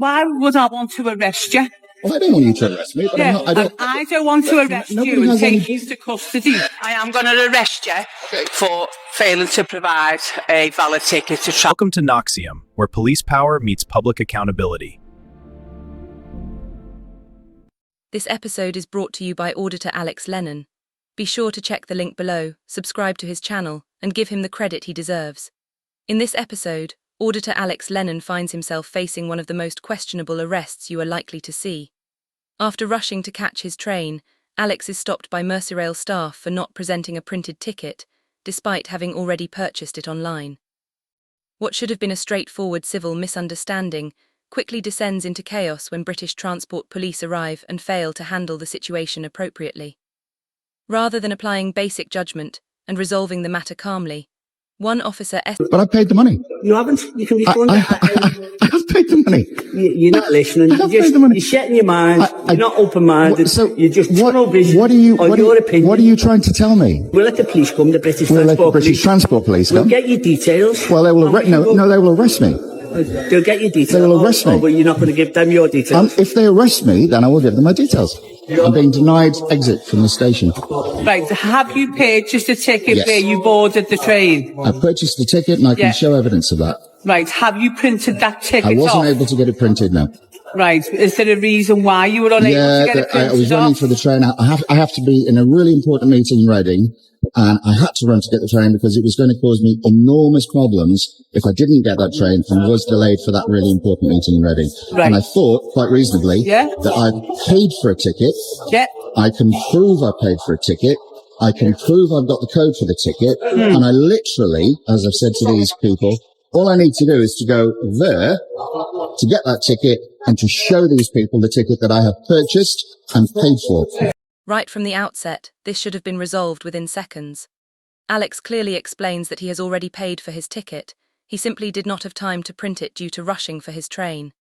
Why would I want to arrest you? Well, I don't want you to arrest me, but Yeah, I don't want to arrest you and take you to custody. I am going to arrest you for failing to provide a valid ticket to travel. Welcome to Noxium, where police power meets public accountability. This episode is brought to you by Auditor Alex Lennon. Be sure to check the link below, subscribe to his channel, and give him the credit he deserves. In this episode, Auditor Alex Lennon finds himself facing one of the most questionable arrests you are likely to see. After rushing to catch his train, Alex is stopped by Merseyrail staff for not presenting a printed ticket, despite having already purchased it online. What should have been a straightforward civil misunderstanding quickly descends into chaos when British Transport Police arrive and fail to handle the situation appropriately. Rather than applying basic judgment and resolving the matter calmly, one officer... But I paid the money. You haven't. You can refund it. I have paid the money. You're not listening. You're setting your mind. You're not open-minded. So you're just tunnel vision what are you, on your opinion. What are you trying to tell me? We'll let the police come, the British We'll let the Transport British Police. Transport Police come? We'll get your details. Well, they will they will arrest me. They'll get your details. They will arrest me. But you're not going to give them your details. If they arrest me, then I will give them my details. I'm being denied exit from the station. Right, have you purchased a ticket Yes. where you boarded the train? I purchased the ticket and I can show evidence of that. Right, have you printed that ticket I wasn't off? able to get it printed, no. Right, is there a reason why you were unable to get it printed I was running off? for the train. I have to be in a really important meeting in Reading, and I had to run to get the train because it was going to cause me enormous problems if I didn't get that train and was delayed for that really important meeting in Reading. Right. And I thought, quite reasonably, that I paid for a ticket. Yeah. I can prove I paid for a ticket. I can prove I've got the code for the ticket. And I literally, as I've said to these people, all I need to do is to go there to get that ticket and to show these people the ticket that I have purchased and paid for. Right from the outset, this should have been resolved within seconds. Alex clearly explains that he has already paid for his ticket. He simply did not have time to print it due to rushing for his train.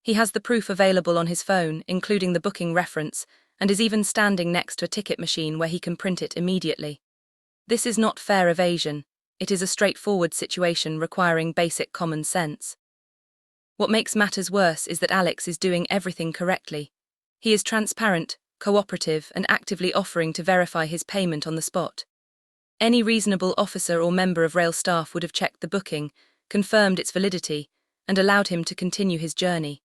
He has the proof available on his phone, including the booking reference, and is even standing next to a ticket machine where he can print it immediately. This is not fair evasion. It is a straightforward situation requiring basic common sense. What makes matters worse is that Alex is doing everything correctly. He is transparent, cooperative, and actively offering to verify his payment on the spot. Any reasonable officer or member of rail staff would have checked the booking, confirmed its validity, and allowed him to continue his journey.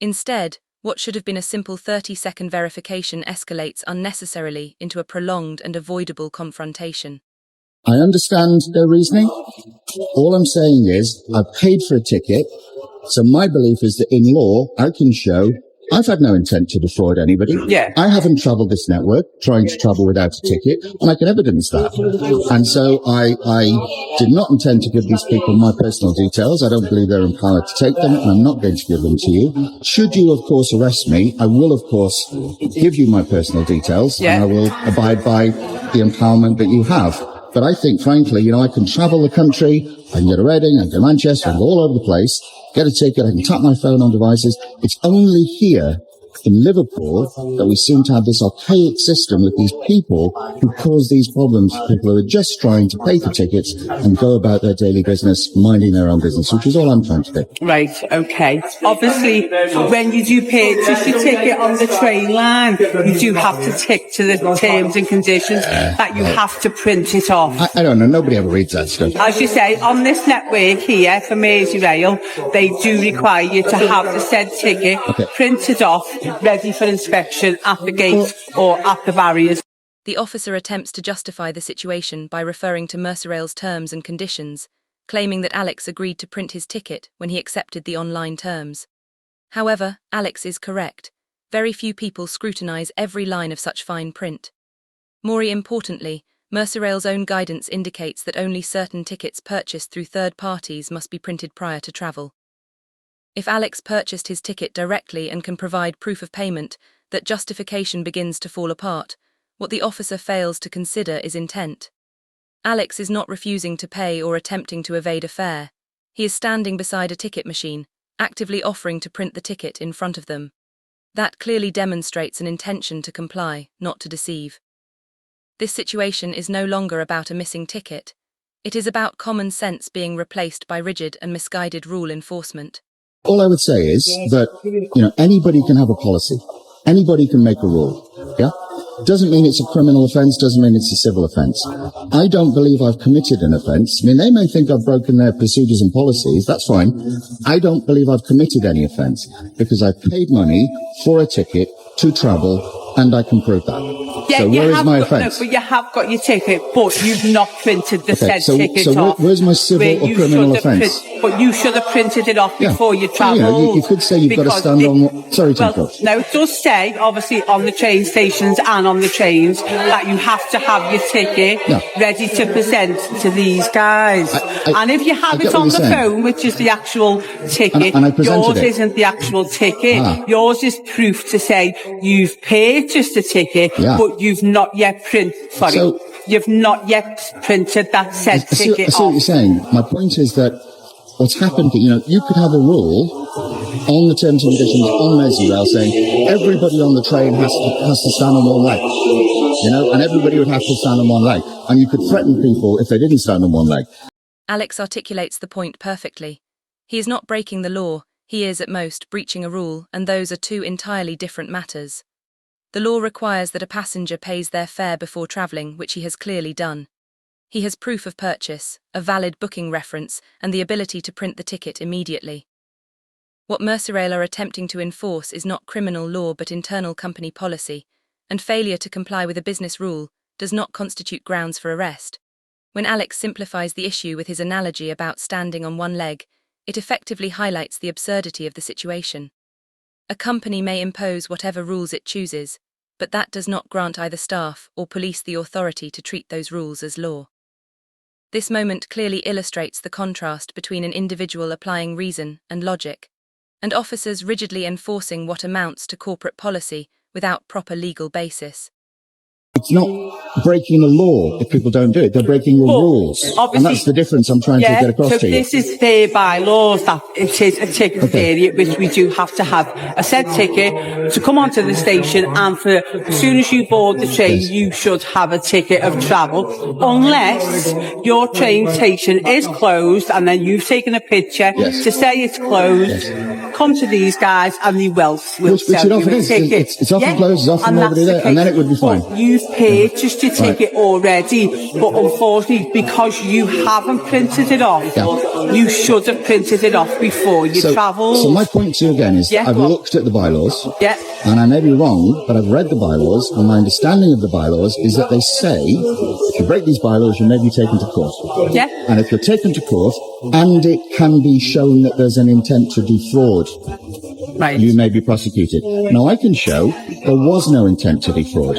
Instead, what should have been a simple 30-second verification escalates unnecessarily into a prolonged and avoidable confrontation. I understand their reasoning. All I'm saying is I paid for a ticket, so my belief is that in law I can show I've had no intent to defraud anybody. Yeah. I haven't travelled this network trying to travel without a ticket, and I can evidence that. And so I did not intend to give these people my personal details. I don't believe they're empowered to take them, and I'm not going to give them to you. Should you, of course, arrest me, I will, of course, give you my personal details, and I will abide by the empowerment that you have. But I think, frankly, I can travel the country, I can go to Reading, I can go to Manchester, I can go all over the place, get a ticket, I can tap my phone on devices. It's only here in Liverpool that we seem to have this archaic system with these people who cause these problems for people who are just trying to pay for tickets and go about their daily business, minding their own business, which is all I'm trying to do. Right, okay. Obviously, when you do purchase your ticket on the train line, you do have to tick to the terms and conditions that you have to print it off. I don't know, nobody ever reads that stuff. As you say, on this network here for Merseyrail, they do require you to have the said ticket printed off, ready for inspection at the gate or at the barriers. The officer attempts to justify the situation by referring to Merseyrail's terms and conditions, claiming that Alex agreed to print his ticket when he accepted the online terms. However, Alex is correct. Very few people scrutinise every line of such fine print. More importantly, Merseyrail's own guidance indicates that only certain tickets purchased through third parties must be printed prior to travel. If Alex purchased his ticket directly and can provide proof of payment, that justification begins to fall apart. What the officer fails to consider is intent. Alex is not refusing to pay or attempting to evade a fare. He is standing beside a ticket machine, actively offering to print the ticket in front of them. That clearly demonstrates an intention to comply, not to deceive. This situation is no longer about a missing ticket. It is about common sense being replaced by rigid and misguided rule enforcement. All I would say is that, anybody can have a policy. Anybody can make a rule. Yeah? Doesn't mean it's a criminal offence, doesn't mean it's a civil offence. I don't believe I've committed an offence. I mean, they may think I've broken their procedures and policies, that's fine. I don't believe I've committed any offence because I've paid money for a ticket to travel and I can prove that. Yeah, so where is my offence? No, but you have got your ticket, but you've not printed the said ticket so off. Where's my civil or criminal offence? But you should have printed it off before you travelled. You could say you've got to stand on... Sorry to interrupt. No, it does say, obviously, on the train stations and on the trains, that you have to have your ticket ready to present to these guys. And if you have it on the phone, which is the actual ticket, yours isn't the actual ticket. Yours is proof to say you've purchased a ticket, but you've not yet you've not yet printed that said ticket I see what you're saying. My point is that what's happened, you could have a rule on the terms and conditions on Merseyrail saying everybody on the train has to stand on one leg, and everybody would have to stand on one leg. And you could threaten people if they didn't stand on one leg. Alex articulates the point perfectly. He is not breaking the law, he is at most breaching a rule, and those are two entirely different matters. The law requires that a passenger pays their fare before travelling, which he has clearly done. He has proof of purchase, a valid booking reference, and the ability to print the ticket immediately. What Merseyrail are attempting to enforce is not criminal law but internal company policy, and failure to comply with a business rule does not constitute grounds for arrest. When Alex simplifies the issue with his analogy about standing on one leg, it effectively highlights the absurdity of the situation. A company may impose whatever rules it chooses, but that does not grant either staff or police the authority to treat those rules as law. This moment clearly illustrates the contrast between an individual applying reason and logic, and officers rigidly enforcing what amounts to corporate policy without proper legal basis. It's not breaking the law if people don't do it. They're breaking your rules. And that's the difference I'm trying to get across to you. This is fair bylaws that it is a ticket period, which we do have to have a said ticket to come onto the station, and for as soon as you board the train, you should have a ticket of travel, unless your train station is closed and then you've taken a picture to say it's closed. Come to these guys and they will sell you a ticket. It's often closed, it's often nobody there, and then it would be fine. You've purchased your ticket already, but unfortunately, because you haven't printed it off, you should have printed it off before you travelled. So my point to you again is, I've looked at the bylaws, and I may be wrong, but I've read the bylaws, and my understanding of the bylaws is that they say, if you break these bylaws, you may be taken to court. And if you're taken to court, and it can be shown that there's an intent to defraud, you may be prosecuted. Now, I can show there was no intent to defraud.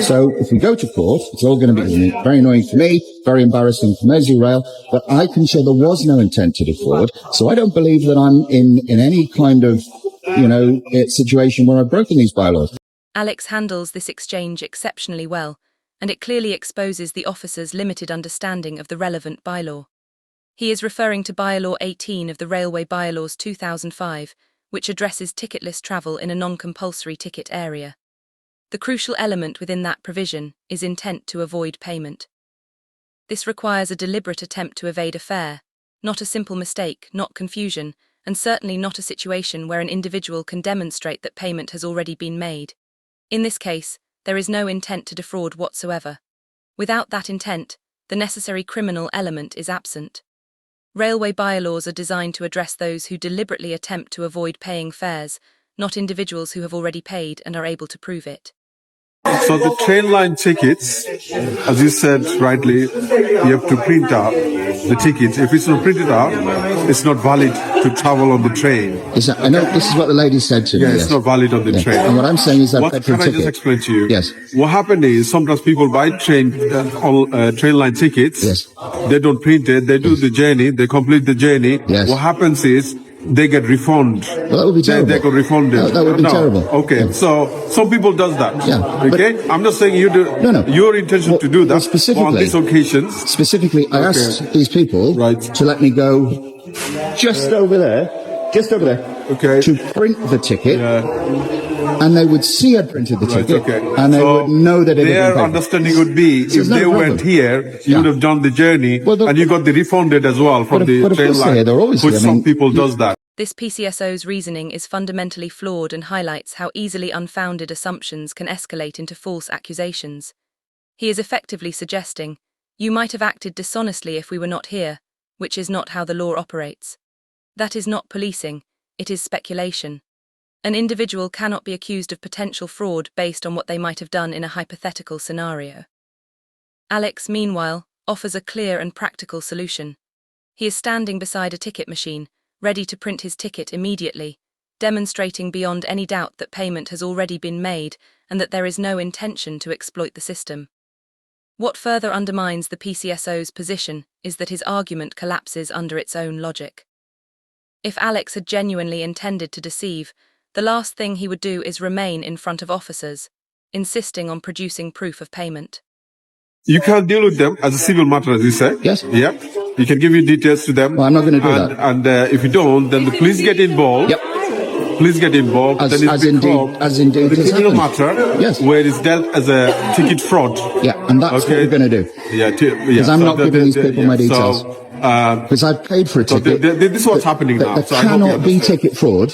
So if we go to court, it's all going to be very annoying for me, very embarrassing for Merseyrail, but I can show there was no intent to defraud. So I don't believe that I'm in any kind of, situation where I've broken these bylaws. Alex handles this exchange exceptionally well, and it clearly exposes the officer's limited understanding of the relevant bylaw. He is referring to Bylaw 18 of the Railway Bylaws 2005, which addresses ticketless travel in a non-compulsory ticket area. The crucial element within that provision is intent to avoid payment. This requires a deliberate attempt to evade a fare, not a simple mistake, not confusion, and certainly not a situation where an individual can demonstrate that payment has already been made. In this case, there is no intent to defraud whatsoever. Without that intent, the necessary criminal element is absent. Railway bylaws are designed to address those who deliberately attempt to avoid paying fares, not individuals who have already paid and are able to prove it. So the train line tickets, as you said rightly, you have to print out the tickets. If it's not printed out, it's not valid to travel on the train. I know this is what the lady said to me. It's not valid on the train. And what I'm saying is that can I just explain to you? Yes. What happened is sometimes people buy train line tickets. They don't print it. They do the journey. They complete the journey. What happens is they get refunded. Well, that would be terrible. They get refunded. That would be terrible. Okay, so some people does that. Okay, I'm not saying you do. No. Your intention to do that. Specifically, on these occasions. Specifically, I asked these people to let me go just over there, to print the ticket. And they would see I'd printed the ticket, and they would know that it had been paid. Their understanding would be, if they went here, you would have done the journey, and you got the refunded as well from the train line. Which some people does that. This PCSO's reasoning is fundamentally flawed and highlights how easily unfounded assumptions can escalate into false accusations. He is effectively suggesting, "You might have acted dishonestly if we were not here," which is not how the law operates. That is not policing, it is speculation. An individual cannot be accused of potential fraud based on what they might have done in a hypothetical scenario. Alex, meanwhile, offers a clear and practical solution. He is standing beside a ticket machine, ready to print his ticket immediately, demonstrating beyond any doubt that payment has already been made and that there is no intention to exploit the system. What further undermines the PCSO's position is that his argument collapses under its own logic. If Alex had genuinely intended to deceive, the last thing he would do is remain in front of officers, insisting on producing proof of payment. You can deal with them as a civil matter, as you say. Yes. Yeah. You can give your details to them. Well, I'm not going to do that. And if you don't, then the police get involved. Yep. Police get involved. As then it's indeed the has civil happened. matter, Yes. where it's dealt as a ticket fraud. Yeah, and that's what we're going to do. Yeah. Because I'm not giving these people my details. Because I've paid for a ticket. This is what's happening now. There cannot be ticket fraud.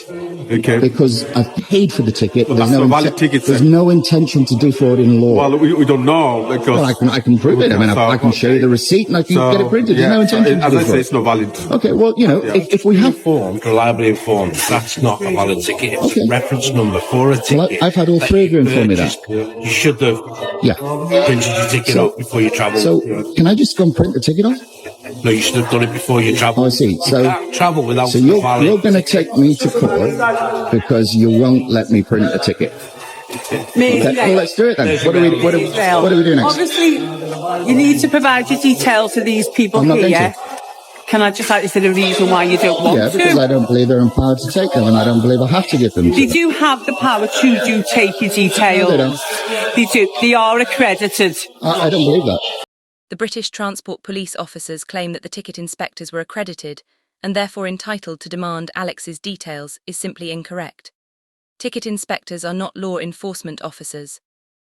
Okay. Because I've paid for the ticket. Well, that's a valid ticket, there's sir. no intention to defraud in law. Well, we don't know because. Well, I can prove it. I mean, I can show you the receipt and I can get it printed. There's no intention to as I defraud. say, it's not valid. Okay, well, if we have... Reliably informed, that's not a valid ticket. It's Okay. reference number for a ticket. Well, I've had all three of you inform me that. You should have Yeah. printed your ticket up before you travel. So, can I just go and print the ticket off? No, you should have done it before you travel. Oh, I see. So, you can't travel without so a valid you're going to take me to court because you won't let me print a ticket. Maybe. Okay, well, let's do it then. What do we do next? Obviously, you need to provide your details to these people I'm not going here. to. Can I just ask, is there a reason why you don't want Yeah, to? because I don't believe they're empowered to take them, and I don't believe I have to give them to They them. do have the power to take your details. No, they don't. They do. They are accredited. I don't believe that. The British Transport Police officers claim that the ticket inspectors were accredited and therefore entitled to demand Alex's details is simply incorrect. Ticket inspectors are not law enforcement officers.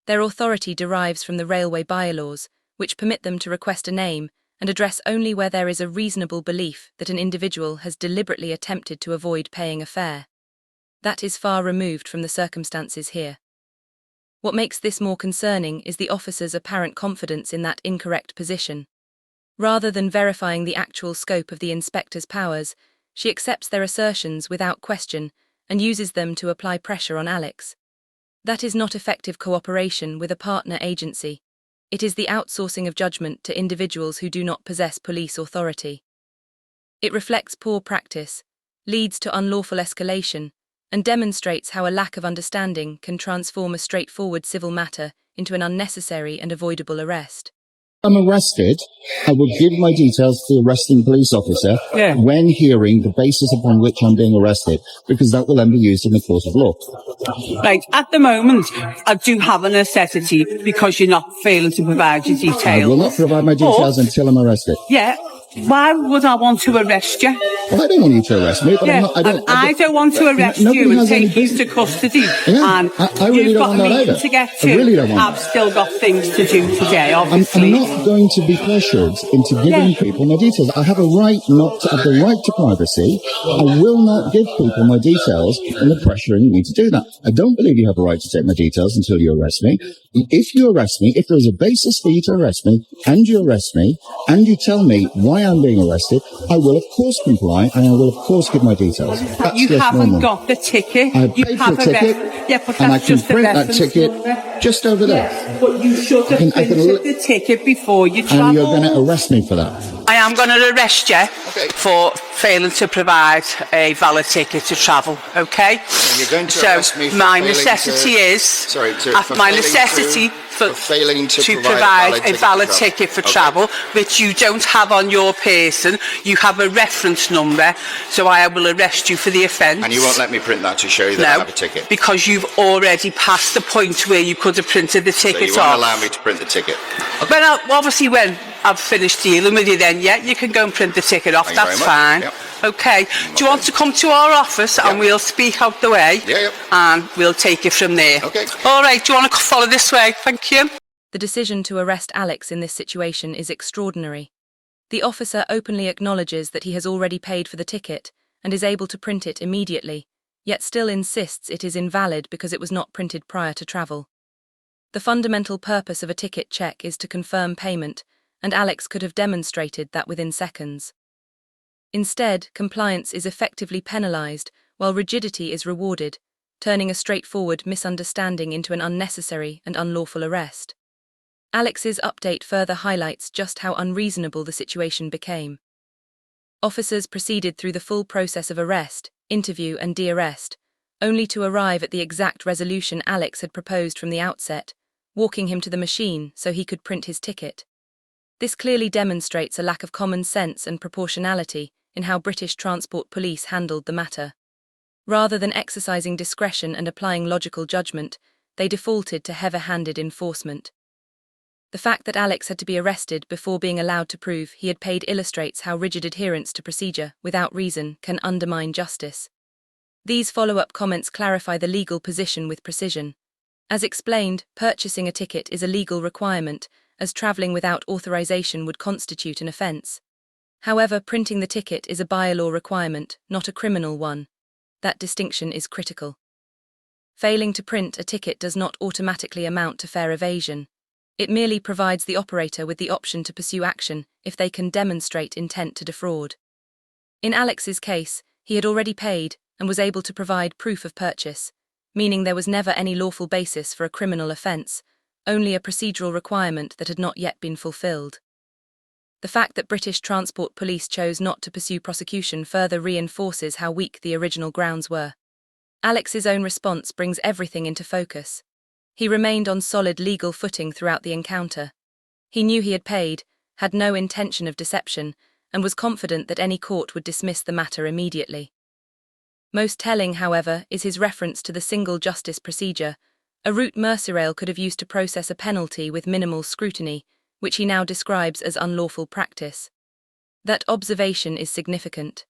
Their authority derives from the railway bylaws, which permit them to request a name and address only where there is a reasonable belief that an individual has deliberately attempted to avoid paying a fare. That is far removed from the circumstances here. What makes this more concerning is the officer's apparent confidence in that incorrect position. Rather than verifying the actual scope of the inspector's powers, she accepts their assertions without question and uses them to apply pressure on Alex. That is not effective cooperation with a partner agency. It is the outsourcing of judgment to individuals who do not possess police authority. It reflects poor practice, leads to unlawful escalation, and demonstrates how a lack of understanding can transform a straightforward civil matter into an unnecessary and avoidable arrest. I'm arrested, I will give my details to the arresting police officer when hearing the basis upon which I'm being arrested, because that will then be used in the court of law. Right, at the moment, I do have a necessity because you're not failing to provide your details. I will not provide my details until I'm arrested. Yeah, why would I want to arrest you? Well, I don't want you to arrest me, but Yeah, I don't want to arrest you and take you to custody. Yeah, And I really you've don't got a want that meeting either. to get I to. really don't want I've that. still got things to do today, I'm obviously. not going to be pressured into giving people my details. I have a right have the right to privacy. I will not give people my details and they're pressuring me to do that. I don't believe you have a right to take my details until you arrest me. If you arrest me, if there's a basis for you to arrest me, and you arrest me, and you tell me why I'm being arrested, I will of course comply and I will of course give my details. That's You just haven't normal. got the ticket. I You paid have for a ticket, Yeah, but and I that's can just a print that reference ticket number. just over there. Yes, but you should have I can printed the ticket before you travel. And you're going to arrest me for that. I am going to arrest you for failing to provide a valid ticket to travel, okay? You're going to so arrest me for my failing necessity to- is Sorry, to- my for failing necessity for failing to provide provide a valid ticket for Okay. travel, which you don't have on your person. You have a reference number, so I will arrest you for the offence. And you won't let me print that to show you that I have a ticket. because you've already passed the point where you could have printed the So ticket you won't off. allow me to print the ticket. Well, obviously, when I've finished dealing with you, then you can go and print the ticket off. Thank you That's very much. fine. Yep. Okay. Do you want to come to our office and we'll speak out the way? Yeah, yep. And we'll take it from there. Okay. All right. Do you want to follow this way? Thank you. The decision to arrest Alex in this situation is extraordinary. The officer openly acknowledges that he has already paid for the ticket and is able to print it immediately, yet still insists it is invalid because it was not printed prior to travel. The fundamental purpose of a ticket check is to confirm payment, and Alex could have demonstrated that within seconds. Instead, compliance is effectively penalized, while rigidity is rewarded, turning a straightforward misunderstanding into an unnecessary and unlawful arrest. Alex's update further highlights just how unreasonable the situation became. Officers proceeded through the full process of arrest, interview and de-arrest, only to arrive at the exact resolution Alex had proposed from the outset, walking him to the machine so he could print his ticket. This clearly demonstrates a lack of common sense and proportionality in how British Transport Police handled the matter. Rather than exercising discretion and applying logical judgment, they defaulted to heavy-handed enforcement. The fact that Alex had to be arrested before being allowed to prove he had paid illustrates how rigid adherence to procedure, without reason, can undermine justice. These follow-up comments clarify the legal position with precision. As explained, purchasing a ticket is a legal requirement, as travelling without authorization would constitute an offence. However, printing the ticket is a bylaw requirement, not a criminal one. That distinction is critical. Failing to print a ticket does not automatically amount to fare evasion. It merely provides the operator with the option to pursue action if they can demonstrate intent to defraud. In Alex's case, he had already paid and was able to provide proof of purchase, meaning there was never any lawful basis for a criminal offence, only a procedural requirement that had not yet been fulfilled. The fact that British Transport Police chose not to pursue prosecution further reinforces how weak the original grounds were. Alex's own response brings everything into focus. He remained on solid legal footing throughout the encounter. He knew he had paid, had no intention of deception, and was confident that any court would dismiss the matter immediately. Most telling, however, is his reference to the single justice procedure, a route Merseyrail could have used to process a penalty with minimal scrutiny, which he now describes as unlawful practice. That observation is significant.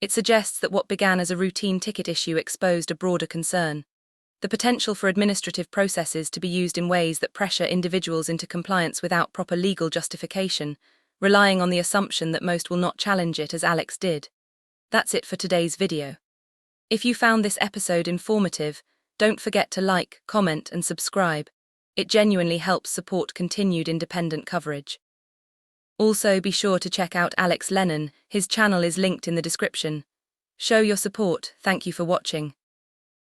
It suggests that what began as a routine ticket issue exposed a broader concern: the potential for administrative processes to be used in ways that pressure individuals into compliance without proper legal justification, relying on the assumption that most will not challenge it as Alex did. That's it for today's video. If you found this episode informative, don't forget to like, comment and subscribe. It genuinely helps support continued independent coverage. Also, be sure to check out Alex Lennon, his channel is linked in the description. Show your support, thank you for watching.